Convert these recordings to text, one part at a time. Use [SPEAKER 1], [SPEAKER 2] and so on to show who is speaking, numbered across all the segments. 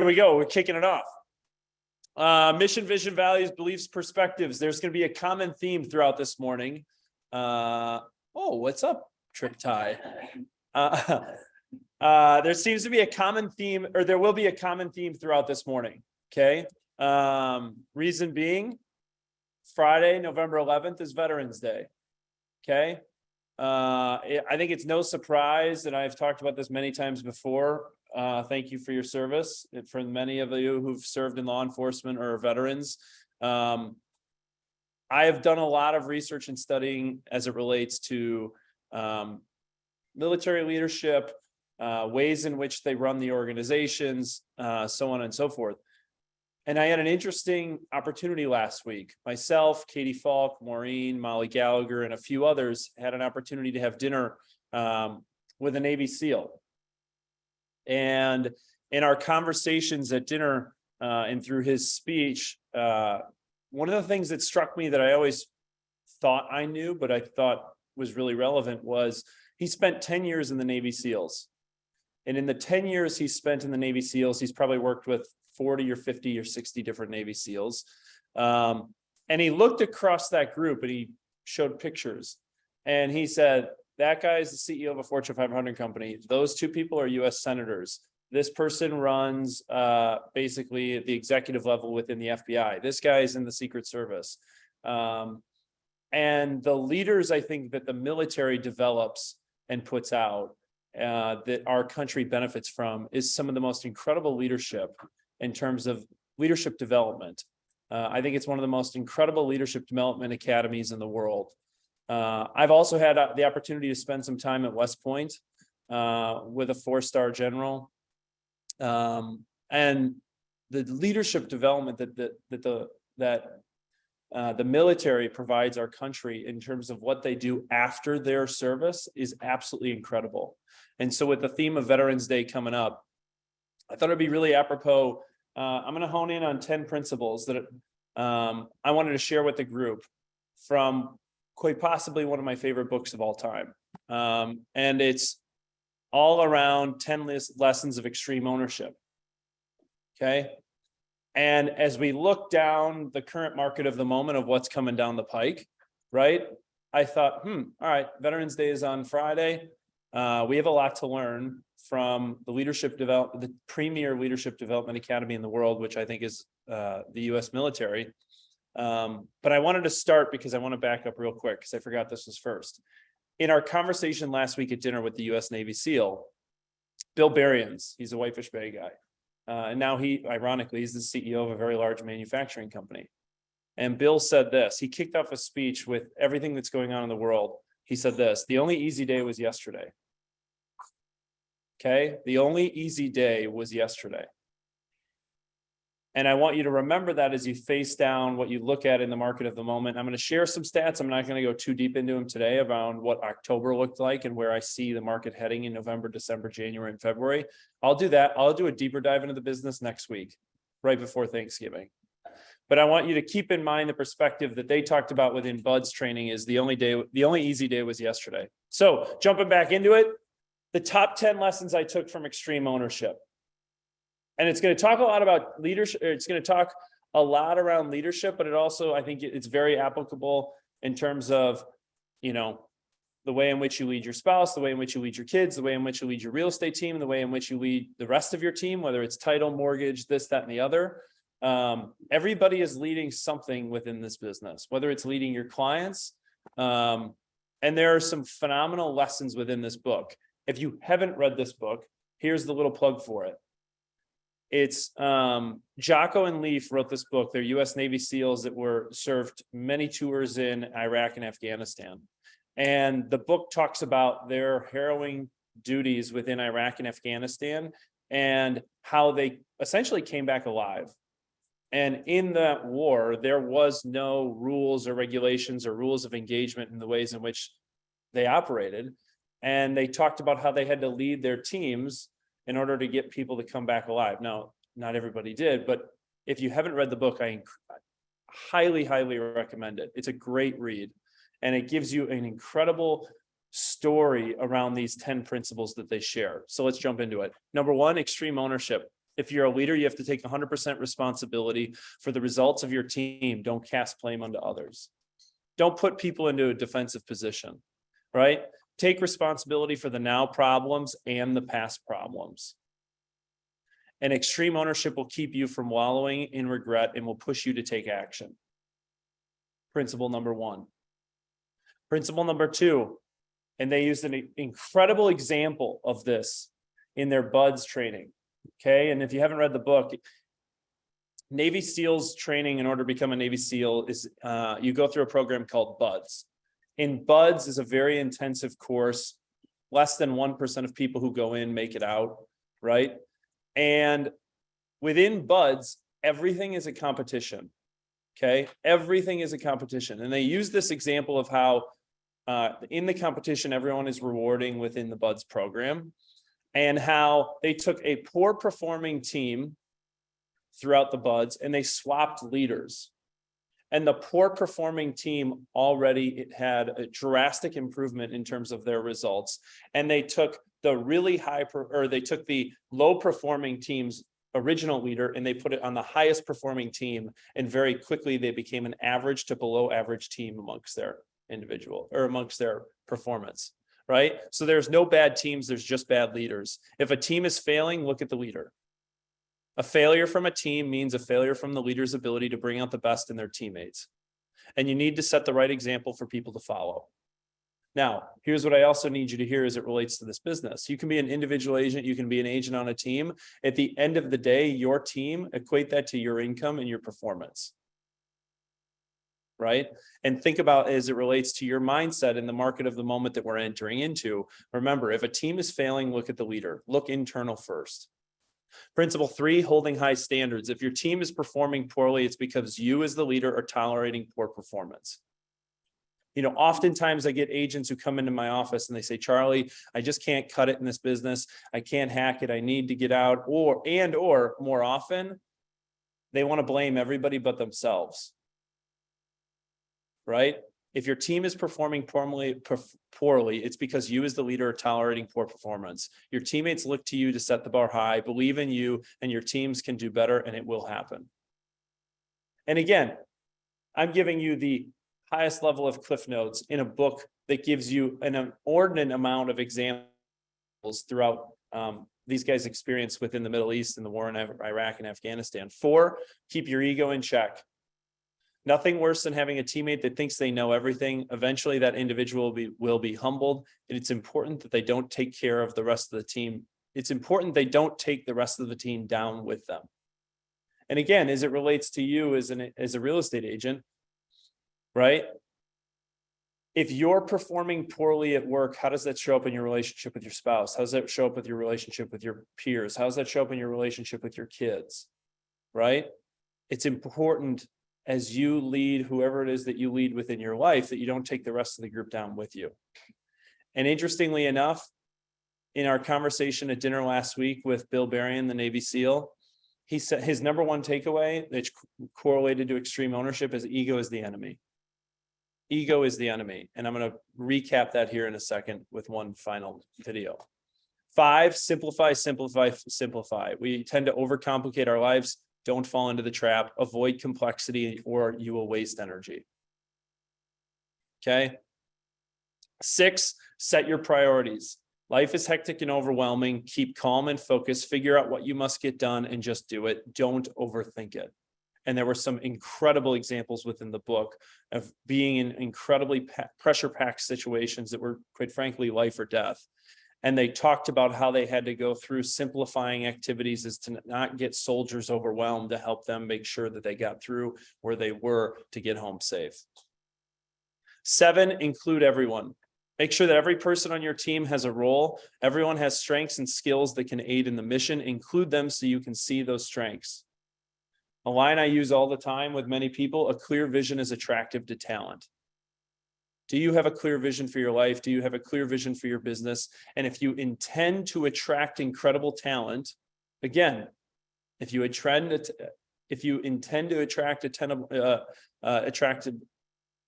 [SPEAKER 1] Here we go. We're kicking it off. Mission, vision, values, beliefs, perspectives. There's going to be a common theme throughout this morning. Oh, what's up, Trip Tie? There seems to be a common theme, or there will be a common theme throughout this morning. Okay. Reason being, Friday, November 11th is Veterans Day. Okay. I think it's no surprise, and I've talked about this many times before. Thank you for your service. And for many of you who've served in law enforcement or are veterans, I have done a lot of research and studying as it relates to military leadership, ways in which they run the organizations, so on and so forth. And I had an interesting opportunity last week. Myself, Katie Falk, Maureen, Molly Gallagher, and a few others had an opportunity to have dinner with a Navy SEAL. And in our conversations at dinner and through his speech, one of the things that struck me that I always thought I knew, but I thought was really relevant, was he spent 10 years in the Navy SEALs. And in the 10 years he spent in the Navy SEALs, he's probably worked with 40 or 50 or 60 different Navy SEALs. And he looked across that group and he showed pictures. And he said, that guy is the CEO of a Fortune 500 company. Those two people are US senators. This person runs basically at the executive level within the FBI. This guy is in the Secret Service. And the leaders, I think, that the military develops and puts out that our country benefits from is some of the most incredible leadership in terms of leadership development. I think it's one of the most incredible leadership development academies in the world. I've also had the opportunity to spend some time at West Point with a 4-star general. And the leadership development that the military provides our country in terms of what they do after their service is absolutely incredible. And so with the theme of Veterans Day coming up, I thought it'd be really apropos. I'm going to hone in on 10 principles that I wanted to share with the group from quite possibly one of my favorite books of all time. And it's all around 10 lessons of extreme ownership. Okay. And as we look down the current market of the moment of what's coming down the pike, right? I thought, all right, Veterans Day is on Friday. We have a lot to learn from the premier leadership development academy in the world, which I think is the US military. But I wanted to start because I want to back up real quick because I forgot this was first. In our conversation last week at dinner with the US Navy SEAL, Bill Berriens, he's a Whitefish Bay guy. And now ironically, he's the CEO of a very large manufacturing company. And Bill said this, he kicked off a speech with everything that's going on in the world. He said this, the only easy day was yesterday. Okay, the only easy day was yesterday. And I want you to remember that as you face down what you look at in the market of the moment. I'm going to share some stats. I'm not going to go too deep into them today around what October looked like and where I see the market heading in November, December, January, and February. I'll do that. I'll do a deeper dive into the business next week, right before Thanksgiving. But I want you to keep in mind the perspective that they talked about within Bud's training is the only easy day was yesterday. So jumping back into it, the top 10 lessons I took from extreme ownership. And it's going to talk a lot about leadership. It's going to talk a lot around leadership, but it also, I think it's very applicable in terms of, the way in which you lead your spouse, the way in which you lead your kids, the way in which you lead your real estate team, the way in which you lead the rest of your team, whether it's title, mortgage, this, that, and the other. Everybody is leading something within this business, whether it's leading your clients. And there are some phenomenal lessons within this book. If you haven't read this book, here's the little plug for it. It's Jocko and Leif wrote this book. They're US Navy SEALs that served many tours in Iraq and Afghanistan. And the book talks about their harrowing duties within Iraq and Afghanistan and how they essentially came back alive. And in that war, there was no rules or regulations or rules of engagement in the ways in which they operated. And they talked about how they had to lead their teams in order to get people to come back alive. Now, not everybody did, but if you haven't read the book, I highly, highly recommend it. It's a great read, and it gives you an incredible story around these 10 principles that they share. So let's jump into it. Number one, extreme ownership. If you're a leader, you have to take 100% responsibility for the results of your team. Don't cast blame onto others. Don't put people into a defensive position, right? Take responsibility for the now problems and the past problems. And extreme ownership will keep you from wallowing in regret and will push you to take action. Principle number 1. Principle number 2, and they used an incredible example of this in their BUDS training. Okay, and if you haven't read the book, Navy SEALs training in order to become a Navy SEAL is you go through a program called BUDS. And BUDS is a very intensive course. Less than 1% of people who go in make it out, right? And within BUDS, everything is a competition. Okay, everything is a competition. And they use this example of how in the competition, everyone is rewarding within the BUDS program, and how they took a poor performing team throughout the BUDS and they swapped leaders. And the poor performing team already had a drastic improvement in terms of their results. And they took the really they took the low performing team's original leader and they put it on the highest performing team. And very quickly they became an average to below average team amongst their amongst their performance, right? So there's no bad teams, there's just bad leaders. If a team is failing, look at the leader. A failure from a team means a failure from the leader's ability to bring out the best in their teammates. And you need to set the right example for people to follow. Now, here's what I also need you to hear as it relates to this business. You can be an individual agent, you can be an agent on a team. At the end of the day, your team, equate that to your income and your performance. Right? And think about as it relates to your mindset in the market of the moment that we're entering into. Remember, if a team is failing, look at the leader. Look internal first. Principle 3, holding high standards. If your team is performing poorly, it's because you as the leader are tolerating poor performance. You know, oftentimes I get agents who come into my office and they say, Charlie, I just can't cut it in this business. I can't hack it. I need to get out. Or more often, they want to blame everybody but themselves. Right? If your team is performing poorly, it's because you as the leader are tolerating poor performance. Your teammates look to you to set the bar high, believe in you, and your teams can do better, and it will happen. And again, I'm giving you the highest level of cliff notes in a book that gives you an inordinate amount of examples throughout these guys' experience within the Middle East and the war in Iraq and Afghanistan. 4, keep your ego in check. Nothing worse than having a teammate that thinks they know everything. Eventually, that individual will be humbled. And it's important that they don't take care of the rest of the team. It's important they don't take the rest of the team down with them. And again, as it relates to you as a real estate agent, right? If you're performing poorly at work, how does that show up in your relationship with your spouse? How does that show up with your relationship with your peers? How does that show up in your relationship with your kids? Right? It's important as you lead whoever it is that you lead within your life, that you don't take the rest of the group down with you. And interestingly enough, in our conversation at dinner last week with Bill Berrien, the Navy SEAL, he said his number one takeaway that's correlated to extreme ownership is ego is the enemy. Ego is the enemy. And I'm going to recap that here in a second with one final video. 5, simplify, simplify, simplify. We tend to overcomplicate our lives. Don't fall into the trap. Avoid complexity or you will waste energy. Okay. 6, set your priorities. Life is hectic and overwhelming. Keep calm and focused. Figure out what you must get done and just do it. Don't overthink it. And there were some incredible examples within the book of being in incredibly pressure-packed situations that were, quite frankly, life or death. And they talked about how they had to go through simplifying activities as to not get soldiers overwhelmed, to help them make sure that they got through where they were to get home safe. 7, include everyone. Make sure that every person on your team has a role. Everyone has strengths and skills that can aid in the mission. Include them so you can see those strengths. A line I use all the time with many people: a clear vision is attractive to talent. Do you have a clear vision for your life? Do you have a clear vision for your business? And if you intend to attract incredible talent, again, if you intend to attract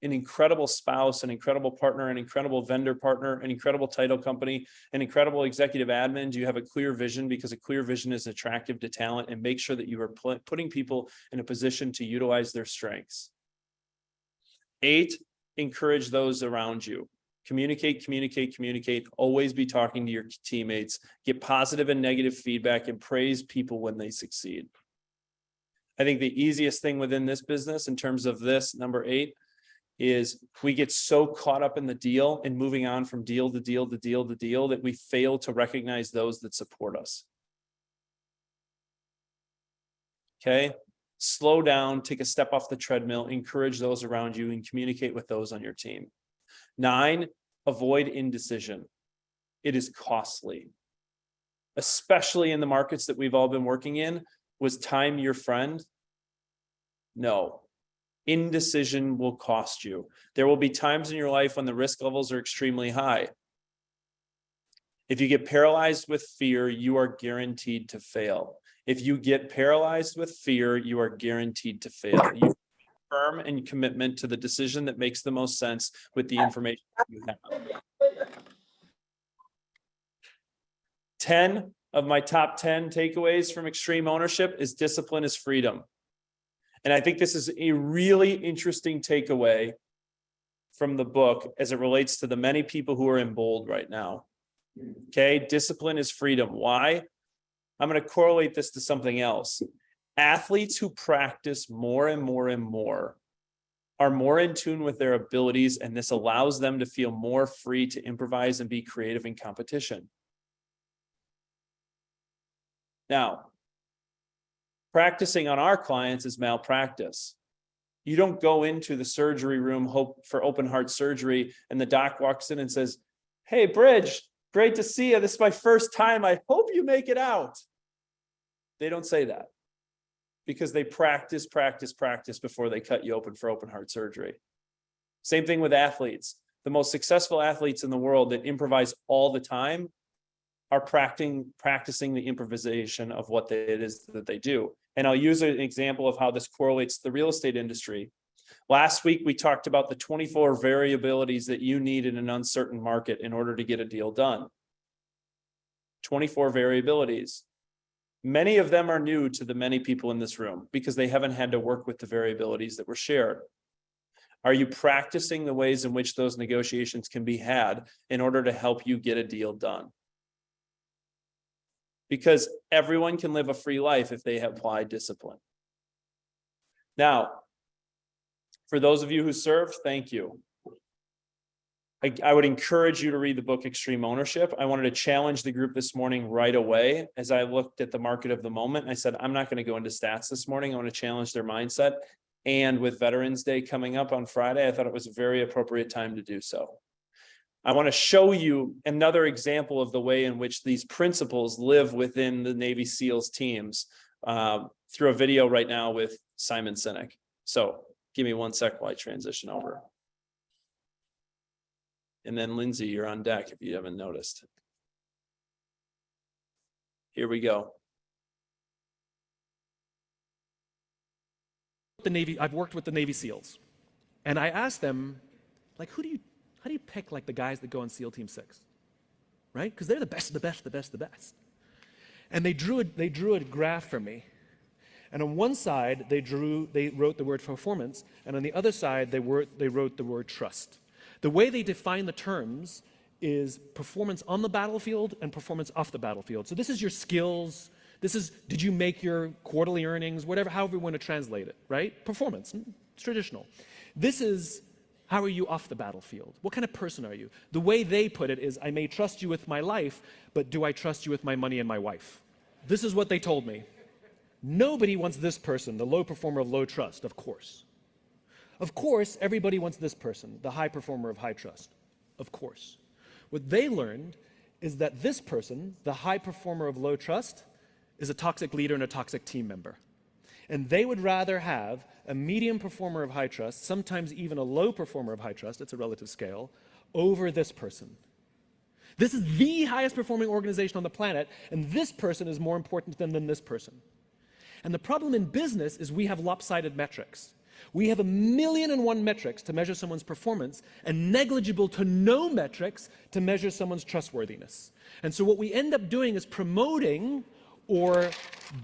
[SPEAKER 1] an incredible spouse, an incredible partner, an incredible vendor partner, an incredible title company, an incredible executive admin? Do you have a clear vision? Because a clear vision is attractive to talent, and make sure that you are putting people in a position to utilize their strengths. 8, encourage those around you. Communicate, communicate, communicate. Always be talking to your teammates. Get positive and negative feedback and praise people when they succeed. I think the easiest thing within this business in terms of this, number 8, is we get so caught up in the deal and moving on from deal to deal to deal to deal that we fail to recognize those that support us. Okay? Slow down, take a step off the treadmill, encourage those around you, and communicate with those on your team. 9, avoid indecision. It is costly, especially in the markets that we've all been working in. Was time your friend? No. Indecision will cost you. There will be times in your life when the risk levels are extremely high. If you get paralyzed with fear, you are guaranteed to fail. If you get paralyzed with fear, you are guaranteed to fail. You firm and commitment to the decision that makes the most sense with the information you have. 10 of my top 10 takeaways from extreme ownership is discipline is freedom. And I think this is a really interesting takeaway from the book as it relates to the many people who are in bold right now. Okay, discipline is freedom. Why? I'm going to correlate this to something else. Athletes who practice more and more and more are more in tune with their abilities, and this allows them to feel more free to improvise and be creative in competition. Now, practicing on our clients is malpractice. You don't go into the surgery room, hope for open heart surgery, and the doc walks in and says, "Hey, Bridge, great to see you. This is my first time. I hope you make it out." They don't say that because they practice before they cut you open for open heart surgery. Same thing with athletes. The most successful athletes in the world that improvise all the time are practicing the improvisation of what it is that they do. And I'll use an example of how this correlates to the real estate industry. Last week, we talked about the 24 variabilities that you need in an uncertain market in order to get a deal done. 24 variabilities. Many of them are new to the many people in this room because they haven't had to work with the variabilities that were shared. Are you practicing the ways in which those negotiations can be had in order to help you get a deal done? Because everyone can live a free life if they apply discipline. Now, for those of you who serve, thank you. I would encourage you to read the book Extreme Ownership. I wanted to challenge the group this morning right away. As I looked at the market of the moment, I said, I'm not going to go into stats this morning. I want to challenge their mindset. And with Veterans Day coming up on Friday, I thought it was a very appropriate time to do so. I want to show you another example of the way in which these principles live within the Navy SEALs teams through a video right now with Simon Sinek. So give me one sec while I transition over. And then Lindsay, you're on deck if you haven't noticed. Here we go.
[SPEAKER 2] The Navy, I've worked with the Navy SEALs, and I asked them, like, how do you pick like the guys that go on SEAL Team 6, right? Because they're the best, the best, the best, the best. And they drew a graph for me, and on one side they wrote the word performance, and on the other side they wrote the word trust. The way they define the terms is performance on the battlefield and performance off the battlefield. So this is your skills. This is, did you make your quarterly earnings, whatever, however you want to translate it, right? Performance, it's traditional. This is, how are you off the battlefield? What kind of person are you? The way they put it is, I may trust you with my life, but do I trust you with my money and my wife? This is what they told me. Nobody wants this person, the low performer of low trust, of course. Of course, everybody wants this person, the high performer of high trust, of course. What they learned is that this person, the high performer of low trust, is a toxic leader and a toxic team member. And they would rather have a medium performer of high trust, sometimes even a low performer of high trust, it's a relative scale, over this person. This is the highest performing organization on the planet, and this person is more important than this person. And the problem in business is we have lopsided metrics. We have 1,000,001 metrics to measure someone's performance and negligible to no metrics to measure someone's trustworthiness. And so what we end up doing is promoting or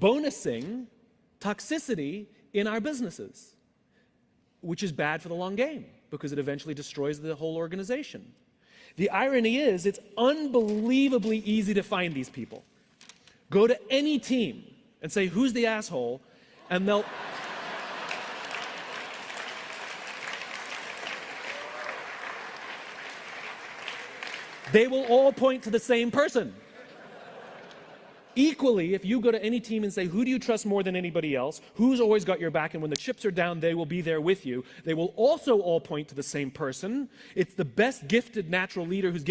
[SPEAKER 2] bonusing toxicity in our businesses, which is bad for the long game because it eventually destroys the whole organization. The irony is, it's unbelievably easy to find these people. Go to any team and say, who's the asshole? And they'll... they will all point to the same person. Equally, if you go to any team and say, who do you trust more than anybody else? Who's always got your back? And when the chips are down, they will be there with you. They will also all point to the same person. It's the best gifted natural leader who's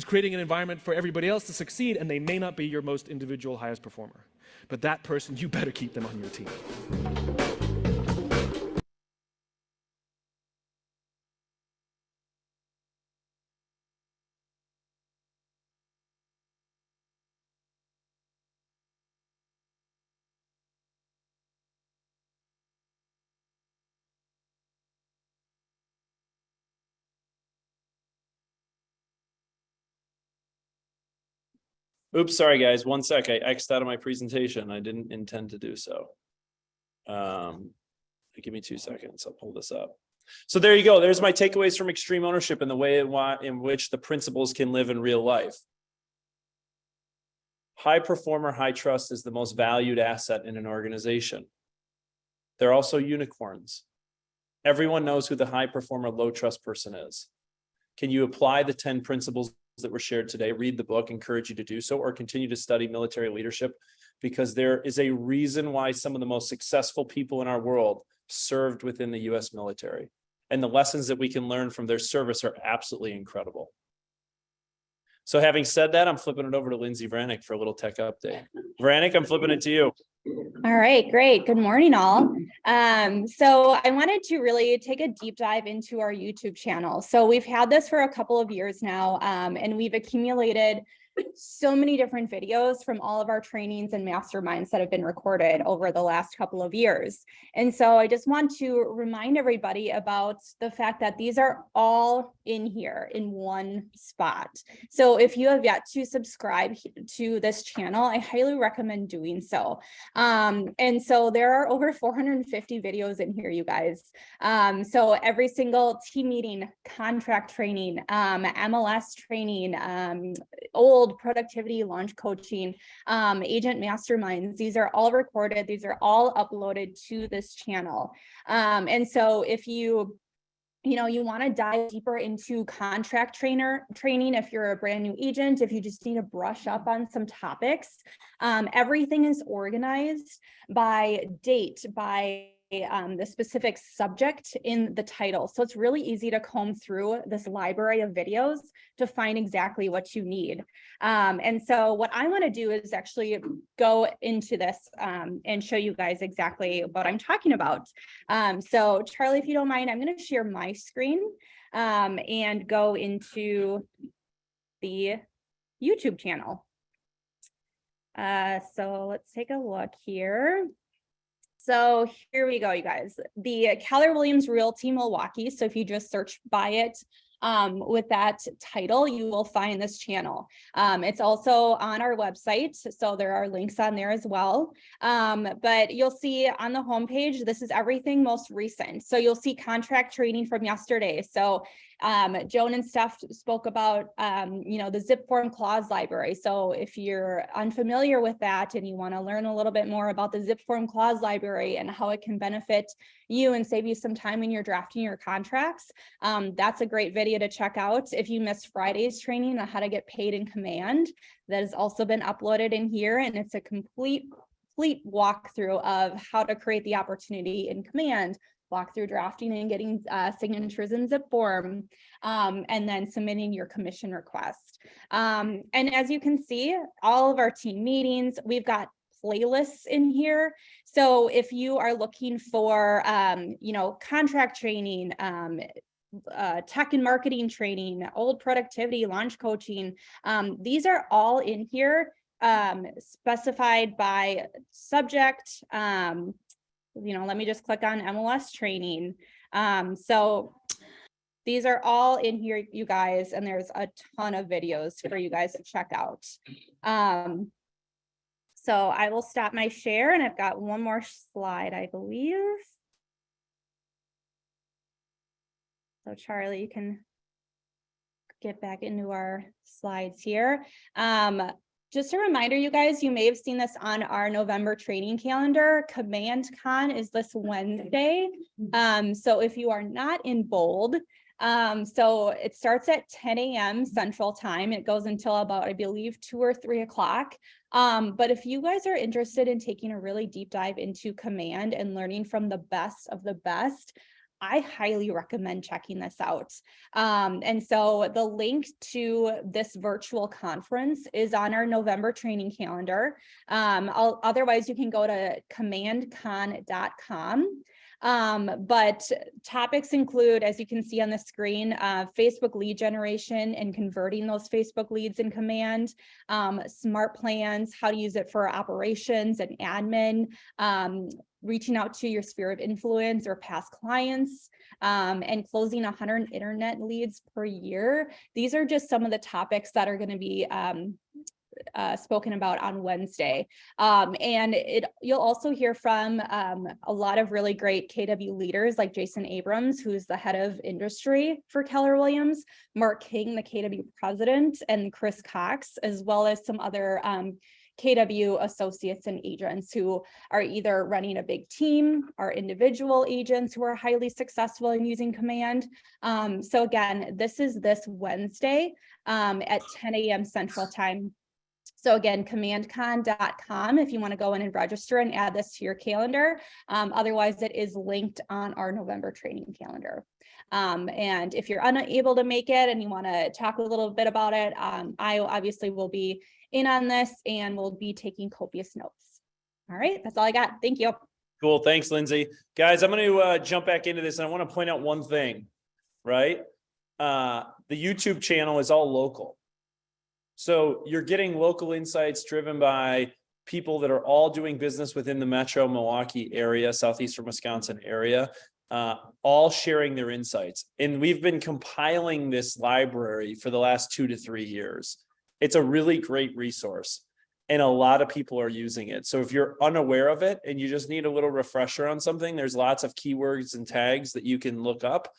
[SPEAKER 2] creating an environment for everybody else to succeed, and they may not be your most individual highest performer. But that person, you better keep them on your team.
[SPEAKER 1] Oops, sorry guys, 1 sec. I X'd out of my presentation. I didn't intend to do so. Give me 2 seconds. I'll pull this up. So there you go. There's my takeaways from extreme ownership and the way in which the principles can live in real life. High performer, high trust is the most valued asset in an organization. They're also unicorns. Everyone knows who the high performer, low trust person is. Can you apply the 10 principles that were shared today? Read the book, encourage you to do so, or continue to study military leadership, because there is a reason why some of the most successful people in our world served within the US military. And the lessons that we can learn from their service are absolutely incredible. So having said that, I'm flipping it over to Lindsay Vranek for a little tech update. Vranek, I'm flipping it to you.
[SPEAKER 3] All right, great. Good morning, all. So I wanted to really take a deep dive into our YouTube channel. So we've had this for a couple of years now, and we've accumulated so many different videos from all of our trainings and masterminds that have been recorded over the last couple of years. And so I just want to remind everybody about the fact that these are all in here in one spot. So if you have yet to subscribe to this channel, I highly recommend doing so. And so there are over 450 videos in here, you guys. So every single team meeting, contract training, MLS training, old productivity launch coaching, agent masterminds, these are all recorded. These are all uploaded to this channel. And so if you want to dive deeper into contract training, if you're a brand new agent, if you just need to brush up on some topics, everything is organized by date, by the specific subject in the title. So it's really easy to comb through this library of videos to find exactly what you need. And so what I want to do is actually go into this and show you guys exactly what I'm talking about. So Charlie, if you don't mind, I'm going to share my screen and go into the YouTube channel. So let's take a look here. So here we go, you guys. The Keller Williams Realty Milwaukee. So if you just search by it with that title, you will find this channel. It's also on our website, so there are links on there as well. But you'll see on the homepage, this is everything most recent. So you'll see contract training from yesterday. So Joan and Steph spoke about, the zip form clause library. So if you're unfamiliar with that and you want to learn a little bit more about the zip form clause library and how it can benefit you and save you some time when you're drafting your contracts, that's a great video to check out. If you missed Friday's training on how to get paid in command, that has also been uploaded in here, and it's a complete walkthrough of how to create the opportunity in command, walk through drafting and getting signatures in zip form, and then submitting your commission request. And as you can see, all of our team meetings, we've got playlists in here. So if you are looking for, contract training, tech and marketing training, old productivity, launch coaching, these are all in here, specified by subject, let me just click on MLS training. So these are all in here, you guys, and there's a ton of videos for you guys to check out. So I will stop my share, and I've got one more slide, I believe. So Charlie, you can get back into our slides here. Just a reminder, you guys, you may have seen this on our November training calendar. CommandCon is this Wednesday. So if you are not in bold, so it starts at 10 a.m. Central Time. It goes until about, I believe, 2 or 3 o'clock. But if you guys are interested in taking a really deep dive into Command and learning from the best of the best, I highly recommend checking this out. And so the link to this virtual conference is on our November training calendar. Otherwise, you can go to commandcon.com. But topics include, as you can see on the screen, Facebook lead generation and converting those Facebook leads in Command, smart plans, how to use it for operations and admin, reaching out to your sphere of influence or past clients, and closing 100 internet leads per year. These are just some of the topics that are going to be spoken about on Wednesday. And you'll also hear from a lot of really great KW leaders like Jason Abrams, who's the head of industry for Keller Williams, Mark King, the KW president, and Chris Cox, as well as some other KW associates and agents who are either running a big team or individual agents who are highly successful in using Command. So again, this is this Wednesday at 10 a.m. Central Time. So again, commandcon.com if you want to go in and register and add this to your calendar. Otherwise, it is linked on our November training calendar. And if you're unable to make it and you want to talk a little bit about it, I obviously will be in on this and will be taking copious notes. All right, that's all I got. Thank you.
[SPEAKER 1] Cool. Thanks, Lindsay. Guys, I'm going to jump back into this, and I want to point out one thing, right? The YouTube channel is all local. So you're getting local insights driven by people that are all doing business within the metro Milwaukee area, southeastern Wisconsin area, all sharing their insights. And we've been compiling this library for the last 2 to 3 years. It's a really great resource, and a lot of people are using it. So if you're unaware of it and you just need a little refresher on something, there's lots of keywords and tags that you can look up.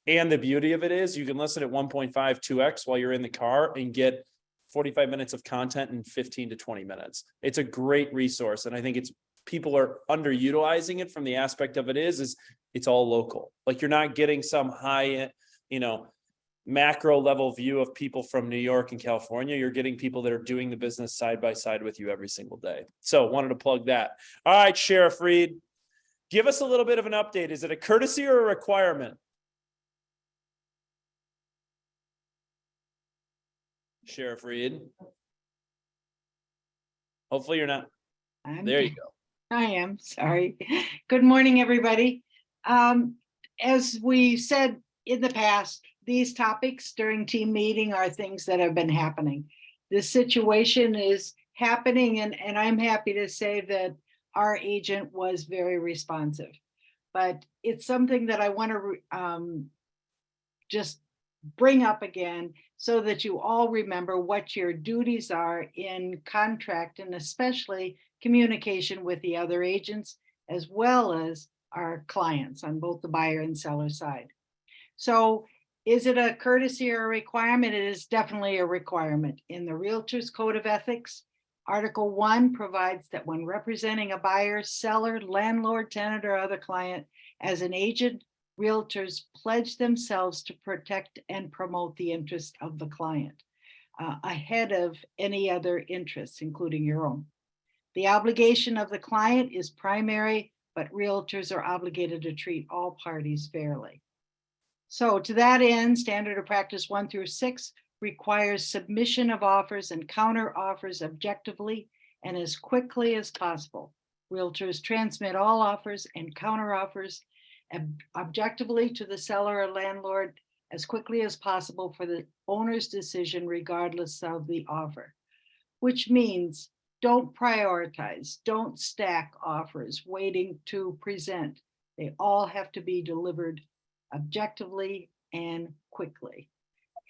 [SPEAKER 1] And the beauty of it is you can listen at 1.5, 2x while you're in the car and get 45 minutes of content in 15 to 20 minutes. It's a great resource. And I think people are underutilizing it from the aspect of it is it's all local. Like, you're not getting some high, macro level view of people from New York and California. You're getting people that are doing the business side by side with you every single day. So wanted to plug that. All right, Sheriff Reed, give us a little bit of an update. Is it a courtesy or a requirement? Sheriff Reed. Hopefully you're not. There you go.
[SPEAKER 4] I am, sorry. Good morning, everybody. As we said in the past, these topics during team meeting are things that have been happening. This situation is happening, and I'm happy to say that our agent was very responsive. But it's something that I want to just bring up again so that you all remember what your duties are in contract, and especially communication with the other agents, as well as our clients on both the buyer and seller side. So is it a courtesy or a requirement? It is definitely a requirement. In the Realtors Code of Ethics, Article 1 provides that when representing a buyer, seller, landlord, tenant, or other client as an agent, realtors pledge themselves to protect and promote the interest of the client ahead of any other interests, including your own. The obligation of the client is primary, but realtors are obligated to treat all parties fairly. So to that end, Standard of Practice 1 through 6 requires submission of offers and counter offers objectively and as quickly as possible. Realtors transmit all offers and counter offers objectively to the seller or landlord as quickly as possible for the owner's decision, regardless of the offer, which means don't prioritize, don't stack offers waiting to present. They all have to be delivered objectively and quickly.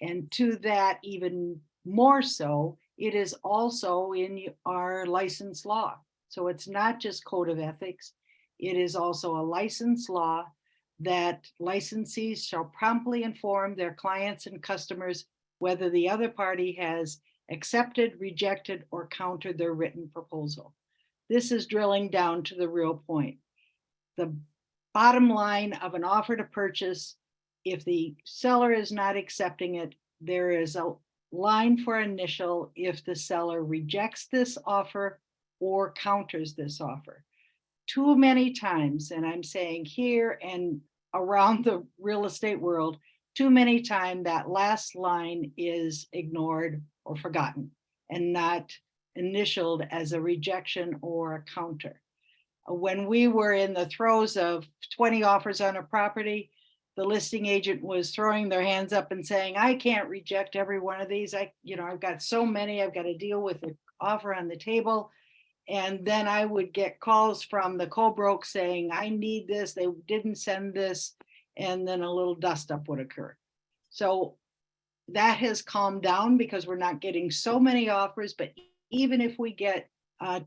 [SPEAKER 4] And to that, even more so, it is also in our license law. So it's not just code of ethics. It is also a license law that licensees shall promptly inform their clients and customers whether the other party has accepted, rejected, or countered their written proposal. This is drilling down to the real point. The bottom line of an offer to purchase, if the seller is not accepting it, there is a line for initial if the seller rejects this offer or counters this offer. Too many times, and I'm saying here and around the real estate world, too many times that last line is ignored or forgotten and not initialed as a rejection or a counter. When we were in the throes of 20 offers on a property, the listing agent was throwing their hands up and saying, I can't reject every one of these. I've got so many, I've got to deal with the offer on the table. And then I would get calls from the co-broke saying, I need this, they didn't send this, and then a little dust up would occur. So that has calmed down because we're not getting so many offers, but even if we get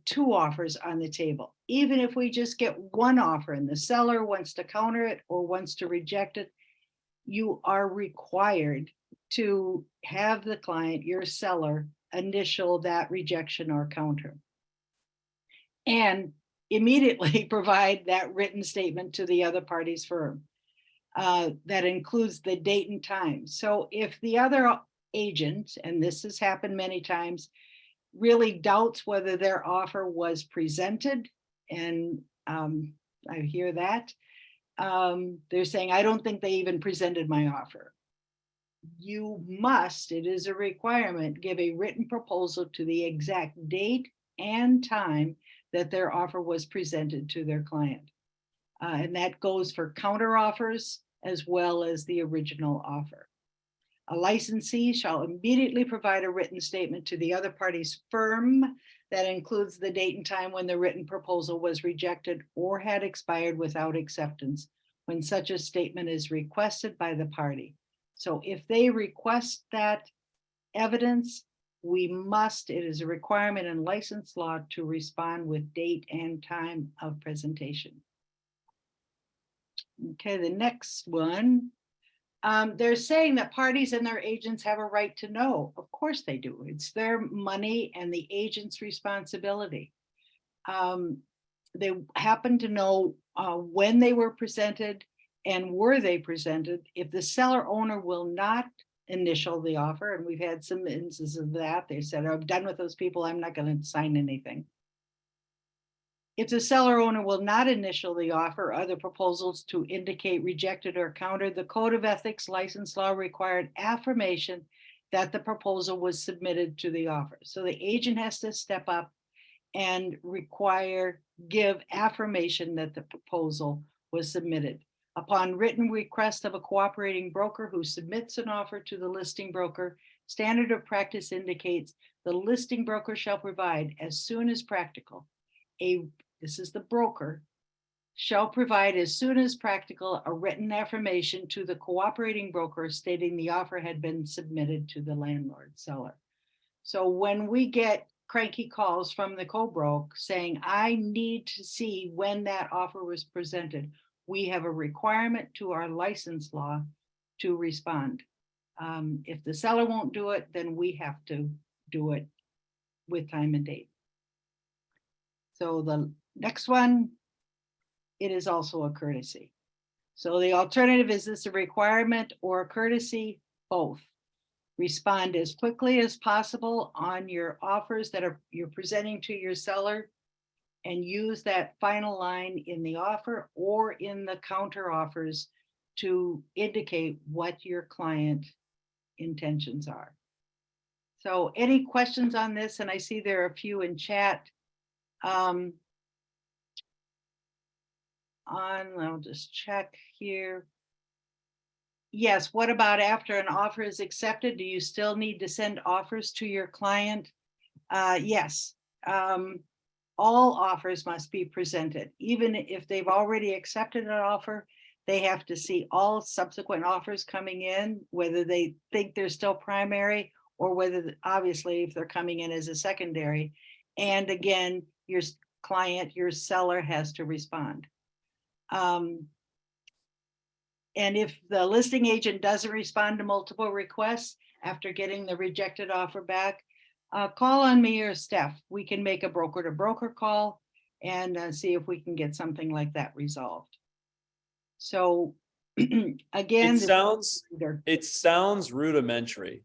[SPEAKER 4] 2 offers on the table, even if we just get 1 offer and the seller wants to counter it or wants to reject it, you are required to have the client, your seller, initial that rejection or counter. And immediately provide that written statement to the other party's firm. That includes the date and time. So if the other agent, and this has happened many times, really doubts whether their offer was presented, and I hear that, they're saying, I don't think they even presented my offer. You must, it is a requirement, give a written proposal to the exact date and time that their offer was presented to their client. And that goes for counter offers as well as the original offer. A licensee shall immediately provide a written statement to the other party's firm that includes the date and time when the written proposal was rejected or had expired without acceptance, when such a statement is requested by the party. So if they request that evidence, we must, it is a requirement in license law to respond with date and time of presentation. Okay, the next one. They're saying that parties and their agents have a right to know. Of course they do. It's their money and the agent's responsibility. They happen to know when they were presented and were they presented. If the seller owner will not initial the offer, and we've had some instances of that, they said, I'm done with those people, I'm not going to sign anything. If the seller owner will not initial the offer, other proposals to indicate rejected or countered, the Code of Ethics license law required affirmation that the proposal was submitted to the offer. So the agent has to step up and give affirmation that the proposal was submitted. Upon written request of a cooperating broker who submits an offer to the listing broker, standard of practice indicates the listing broker shall provide as soon as practical this is the broker, shall provide as soon as practical a written affirmation to the cooperating broker stating the offer had been submitted to the landlord seller. So when we get cranky calls from the co-broke saying, I need to see when that offer was presented, we have a requirement to our license law to respond. If the seller won't do it, then we have to do it with time and date. So the next one, it is also a courtesy. So the alternative, is this a requirement or a courtesy? Both. Respond as quickly as possible on your offers that you're presenting to your seller, and use that final line in the offer or in the counter offers to indicate what your client intentions are. So any questions on this? And I see there are a few in chat. I'll just check here. Yes, what about after an offer is accepted? Do you still need to send offers to your client? Yes, all offers must be presented. Even if they've already accepted an offer, they have to see all subsequent offers coming in, whether they think they're still primary or whether, obviously, if they're coming in as a secondary. And again, your client, your seller has to respond. And if the listing agent doesn't respond to multiple requests after getting the rejected offer back, call on me or Steph. We can make a broker to broker call and see if we can get something like that resolved. So again,
[SPEAKER 1] It sounds rudimentary.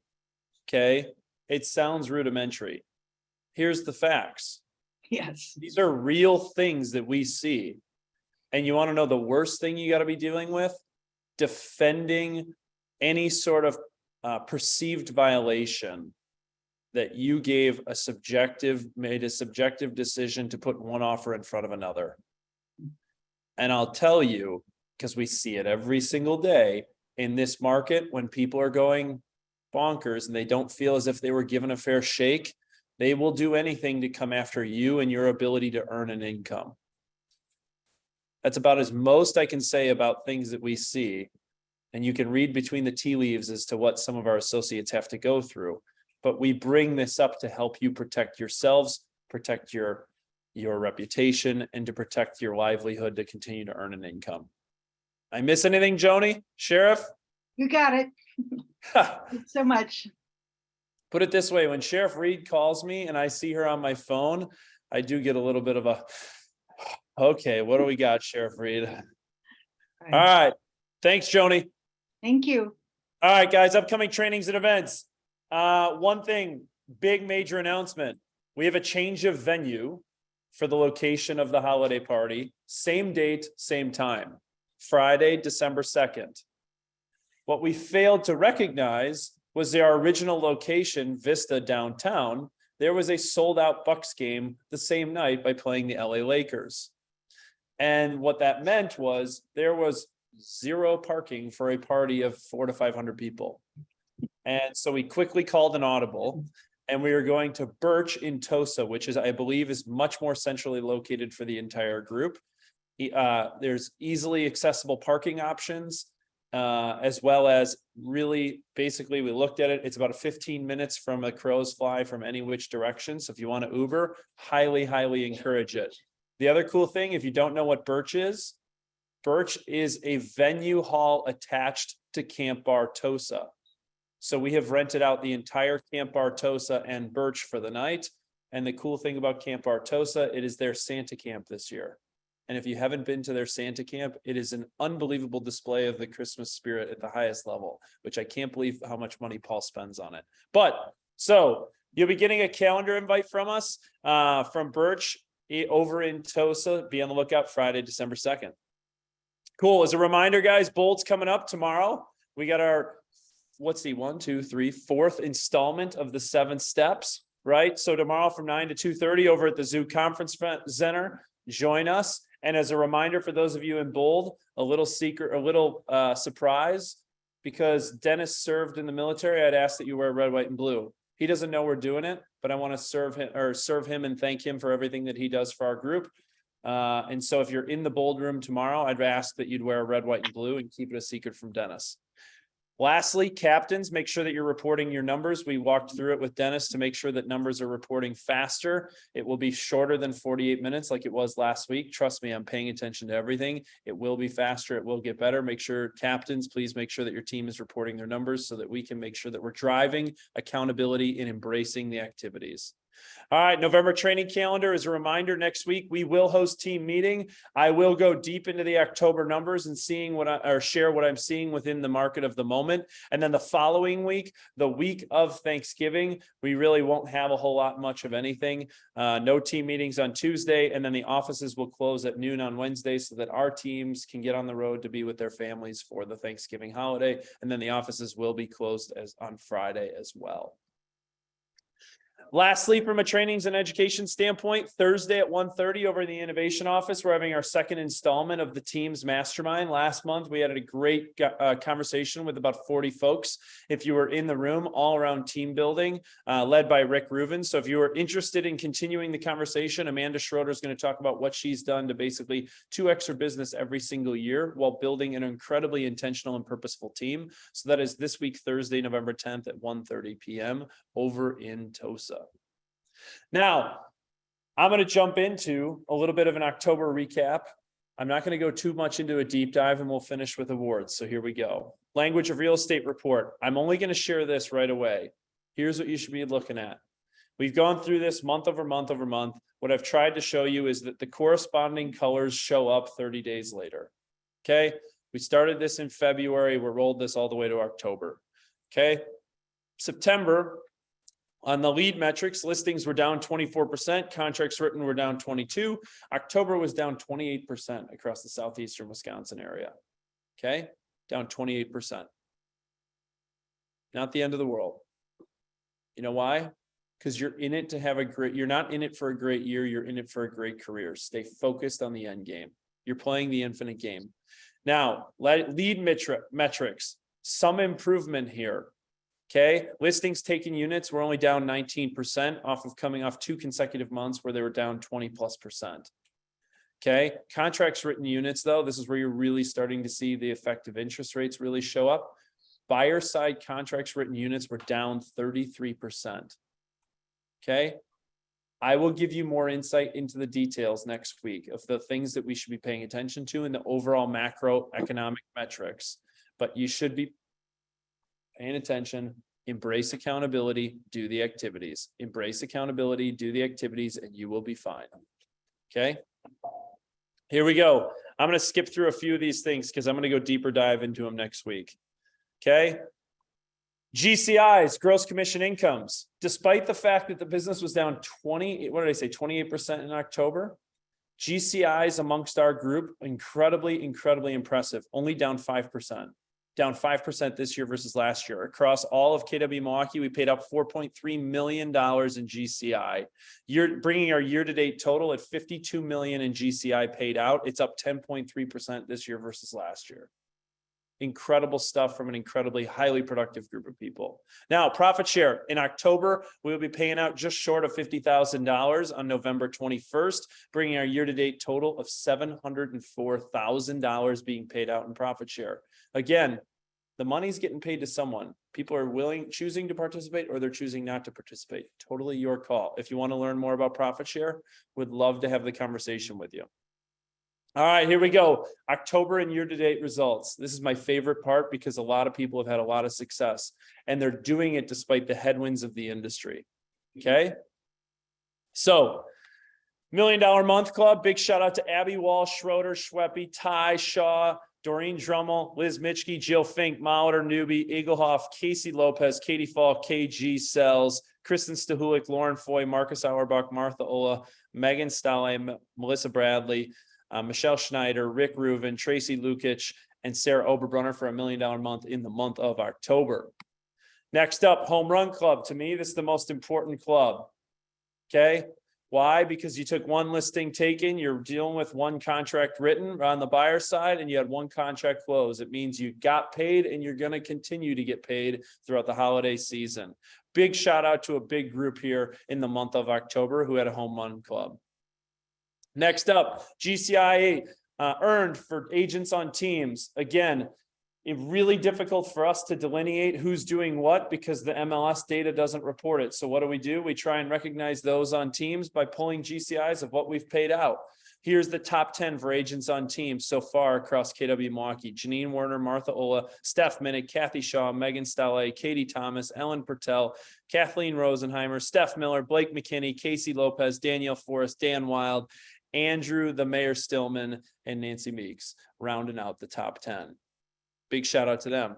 [SPEAKER 1] Okay. It sounds rudimentary. Here's the facts.
[SPEAKER 4] yes,
[SPEAKER 1] These are real things that we see. And you want to know the worst thing you got to be dealing with? Defending any sort of perceived violation that you made a subjective decision to put one offer in front of another. And I'll tell you, because we see it every single day in this market, when people are going bonkers and they don't feel as if they were given a fair shake, they will do anything to come after you and your ability to earn an income. That's about as most I can say about things that we see. And you can read between the tea leaves as to what some of our associates have to go through. But we bring this up to help you protect yourselves, protect your reputation, and to protect your livelihood to continue to earn an income. I miss anything, Joni? Sheriff?
[SPEAKER 4] you got it. Thanks so much.
[SPEAKER 1] Put it this way, when Sheriff Reed calls me and I see her on my phone, I do get a little bit of a, okay, what do we got, Sheriff Reed? All right. Thanks, Joni.
[SPEAKER 4] Thank you.
[SPEAKER 1] All right, guys, upcoming trainings and events. One thing, big major announcement. We have a change of venue for the location of the holiday party. Same date, same time. Friday, December 2nd. What we failed to recognize was their original location, Vista downtown. There was a sold out Bucks game the same night by playing the LA Lakers. And what that meant was there was zero parking for a party of 400 to 500 people. And so we quickly called an audible and we are going to Birch in Tosa, which is, I believe, is much more centrally located for the entire group. There's easily accessible parking options, as well as really, basically, we looked at it. It's about 15 minutes from a crow's fly from any which direction. So if you want to Uber, highly, highly encourage it. The other cool thing, if you don't know what Birch is a venue hall attached to Camp Bar Tosa. So we have rented out the entire Camp Bar Tosa and Birch for the night. And the cool thing about Camp Bar Tosa, it is their Santa camp this year. And if you haven't been to their Santa camp, it is an unbelievable display of the Christmas spirit at the highest level, which I can't believe how much money Paul spends on it. But so you'll be getting a calendar invite from us, from Birch over in Tosa. Be on the lookout Friday, December 2nd. Cool. As a reminder, guys, Bolt's coming up tomorrow. We got our, fourth installment of the 7 steps, right? So tomorrow from 9 to 2:30 over at the Zoo Conference Center, join us. And as a reminder for those of you in Bold, a little surprise, because Dennis served in the military, I'd ask that you wear red, white, and blue. He doesn't know we're doing it, but I want to serve him and thank him for everything that he does for our group. And so if you're in the Bold room tomorrow, I'd ask that you'd wear red, white, and blue and keep it a secret from Dennis. Lastly, captains, make sure that you're reporting your numbers. We walked through it with Dennis to make sure that numbers are reporting faster. It will be shorter than 48 minutes like it was last week. Trust me, I'm paying attention to everything. It will be faster. It will get better. Make sure, captains, please make sure that your team is reporting their numbers so that we can make sure that we're driving accountability and embracing the activities. All right, November training calendar. As a reminder, next week we will host team meeting. I will go deep into the October numbers and share what I'm seeing within the market of the moment. And then the following week, the week of Thanksgiving, we really won't have a whole lot much of anything. No team meetings on Tuesday, and then the offices will close at noon on Wednesday so that our teams can get on the road to be with their families for the Thanksgiving holiday. And then the offices will be closed on Friday as well. Lastly, from a trainings and education standpoint, Thursday at 1:30 over in the innovation office, we're having our second installment of the team's mastermind. Last month, we had a great conversation with about 40 folks. If you were in the room, all around team building, led by Rick Reuven. So if you are interested in continuing the conversation, Amanda Schroeder is going to talk about what she's done to basically 2x her business every single year while building an incredibly intentional and purposeful team. So that is this week, Thursday, November 10th at 1:30 p.m. over in Tosa. Now, I'm going to jump into a little bit of an October recap. I'm not going to go too much into a deep dive, and we'll finish with awards. So here we go. Language of real estate report. I'm only going to share this right away. Here's what you should be looking at. We've gone through this month over month over month. What I've tried to show you is that the corresponding colors show up 30 days later. Okay. We started this in February. We rolled this all the way to October. Okay. September, on the lead metrics, listings were down 24%, contracts written were down 22%. October was down 28% across the southeastern Wisconsin area. Okay, down 28%. Not the end of the world. You know why? Because you're in it to have a great, you're not in it for a great year, you're in it for a great career. Stay focused on the end game. You're playing the infinite game. Now, lead metrics, some improvement here. Okay, listings taken units were only down 19% off of coming off 2 consecutive months where they were down 20+%. Okay, contracts written units, though, this is where you're really starting to see the effect of interest rates really show up. Buyer side contracts written units were down 33%. Okay, I will give you more insight into the details next week of the things that we should be paying attention to in the overall macroeconomic metrics, but you should be paying attention, embrace accountability, do the activities. Embrace accountability, do the activities, and you will be fine. Okay. Here we go. I'm going to skip through a few of these things because I'm going to go deeper dive into them next week. Okay. GCIs, gross commission incomes. Despite the fact that the business was down 28% in October, GCIs amongst our group, incredibly impressive, only down 5%. Down 5% this year versus last year. Across all of KW Milwaukee, we paid out $4.3 million in GCI. You're bringing our year-to-date total at $52 million in GCI paid out. It's up 10.3% this year versus last year. Incredible stuff from an incredibly highly productive group of people. Now, profit share. In October, we will be paying out just short of $50,000 on November 21st, bringing our year-to-date total of $704,000 being paid out in profit share. Again, the money's getting paid to someone. People are choosing to participate, or they're choosing not to participate. Totally your call. If you want to learn more about profit share, would love to have the conversation with you. All right, here we go. October and year-to-date results. This is my favorite part because a lot of people have had a lot of success, and they're doing it despite the headwinds of the industry. Okay. So, $1 Million Month Club. Big shout out to Abby Wall, Schroeder, Schweppe, Ty, Shaw, Doreen Drummel, Liz Mitchke, Jill Fink, Molitor, Newbie, Eaglehoff, Casey Lopez, Katie Falk, KG Sells, Kristen Stahulik, Lauren Foy, Marcus Auerbach, Martha Ola, Megan Stahle, Melissa Bradley, Michelle Schneider, Rick Reuven, Tracy Lukic, and Sarah Oberbrunner for $1 Million Month in the month of October. Next up, Home Run Club. To me, this is the most important club. Okay. Why? Because you took one listing taken, you're dealing with one contract written on the buyer side, and you had one contract close. It means you got paid and you're going to continue to get paid throughout the holiday season. Big shout out to a big group here in the month of October who had a home run club. Next up, GCI earned for agents on teams. Again, it's really difficult for us to delineate who's doing what because the MLS data doesn't report it. So what do? We try and recognize those on teams by pulling GCIs of what we've paid out. Here's the top 10 for agents on teams so far across KW Milwaukee. Janine Werner, Martha Ola, Steph Minnick, Kathy Shaw, Megan Stahle, Katie Thomas, Ellen Pertel, Kathleen Rosenheimer, Steph Miller, Blake McKinney, Casey Lopez, Danielle Forrest, Dan Wild, Andrew, the Mayor Stillman, and Nancy Meeks, rounding out the top 10. Big shout out to them.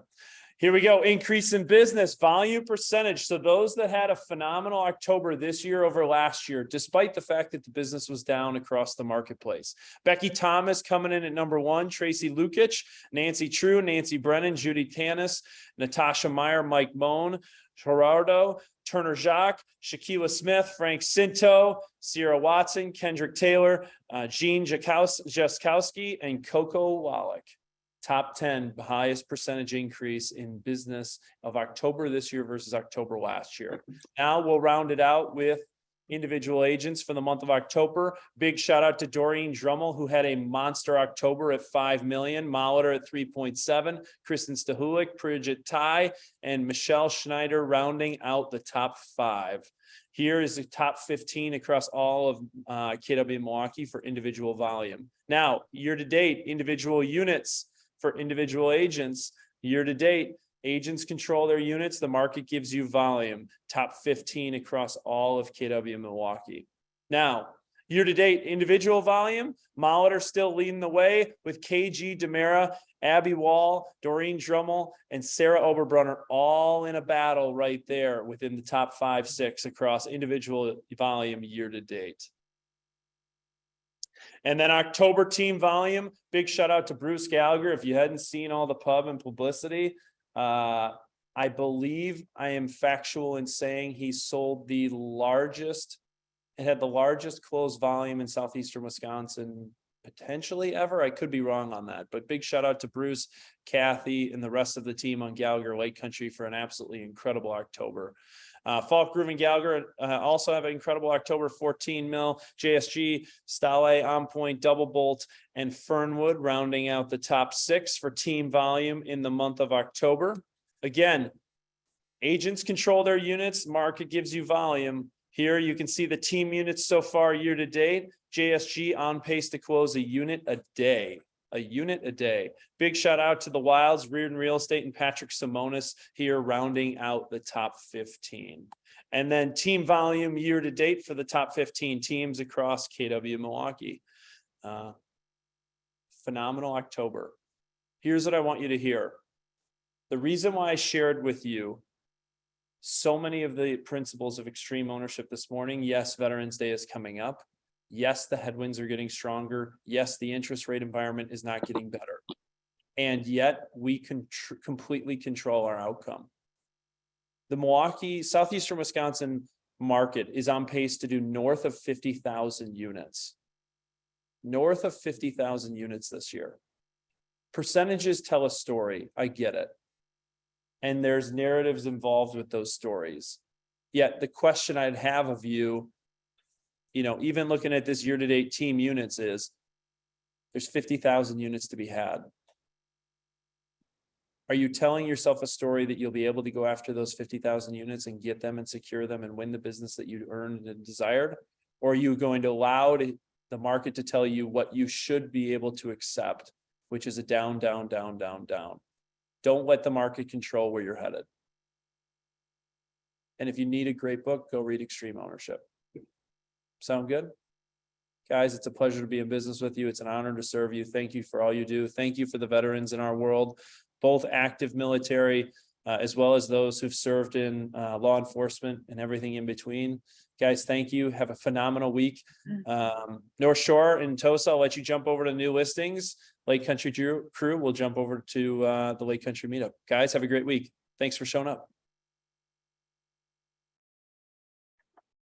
[SPEAKER 1] Here we go. Increase in business volume percentage. So those that had a phenomenal October this year over last year, despite the fact that the business was down across the marketplace. Becky Thomas coming in at number 1, Tracy Lukic, Nancy True, Nancy Brennan, Judy Tanis, Natasha Meyer, Mike Moan, Gerardo, Turner Jacques, Shaquila Smith, Frank Cinto, Sierra Watson, Kendrick Taylor, Gene Jaskowski, and Coco Wallach. Top 10 highest percentage increase in business of October this year versus October last year. Now we'll round it out with individual agents for the month of October. Big shout out to Doreen Drummel, who had a monster October at 5 million, Molitor at 3.7, Kristen Stahulik, Bridget Ty, and Michelle Schneider rounding out the top 5. Here is the top 15 across all of KW Milwaukee for individual volume. Now, year to date, individual units for individual agents. Year to date, agents control their units. The market gives you volume. Top 15 across all of KW Milwaukee. Now, year to date, individual volume, Molitor still leading the way with KG Demera, Abby Wall, Doreen Drummel, and Sarah Oberbrunner all in a battle right there within the top 5, 6 across individual volume year to date. And then October team volume, big shout out to Bruce Gallagher. If you hadn't seen all the pub and publicity, I believe I am factual in saying he sold the largest, it had the largest closed volume in southeastern Wisconsin potentially ever. I could be wrong on that, but big shout out to Bruce, Kathy, and the rest of the team on Gallagher Lake Country for an absolutely incredible October. Falk Groove and Gallagher also have an incredible October, 14 mil, JSG, Stale, On Point, Double Bolt, and Fernwood rounding out the top 6 for team volume in the month of October. Again, agents control their units, market gives you volume. Here you can see the team units so far year to date. JSG on pace to close a unit a day. A unit a day. Big shout out to the Wilds, Reardon Real Estate, and Patrick Simonis here rounding out the top 15. And then team volume year to date for the top 15 teams across KW Milwaukee. Phenomenal October. Here's what I want you to hear. The reason why I shared with you so many of the principles of extreme ownership this morning. Yes, Veterans Day is coming up. Yes, the headwinds are getting stronger. Yes, the interest rate environment is not getting better. And yet we can completely control our outcome. The Milwaukee, southeastern Wisconsin market is on pace to do north of 50,000 units. North of 50,000 units this year. Percentages tell a story. I get it. And there's narratives involved with those stories. Yet the question I'd have of you, even looking at this year-to-date team units is, there's 50,000 units to be had. Are you telling yourself a story that you'll be able to go after those 50,000 units and get them and secure them and win the business that you earned and desired? Or are you going to allow the market to tell you what you should be able to accept, which is a down, down, down, down, down? Don't let the market control where you're headed. And if you need a great book, go read Extreme Ownership. Sound good? Guys, it's a pleasure to be in business with you. It's an honor to serve you. Thank you for all you do. Thank you for the veterans in our world, both active military, as well as those who've served in law enforcement and everything in between. Guys, thank you. Have a phenomenal week. North Shore and Tosa, I'll let you jump over to new listings. Lake Country crew will jump over to the Lake Country meetup. Guys, have a great week. Thanks for showing up.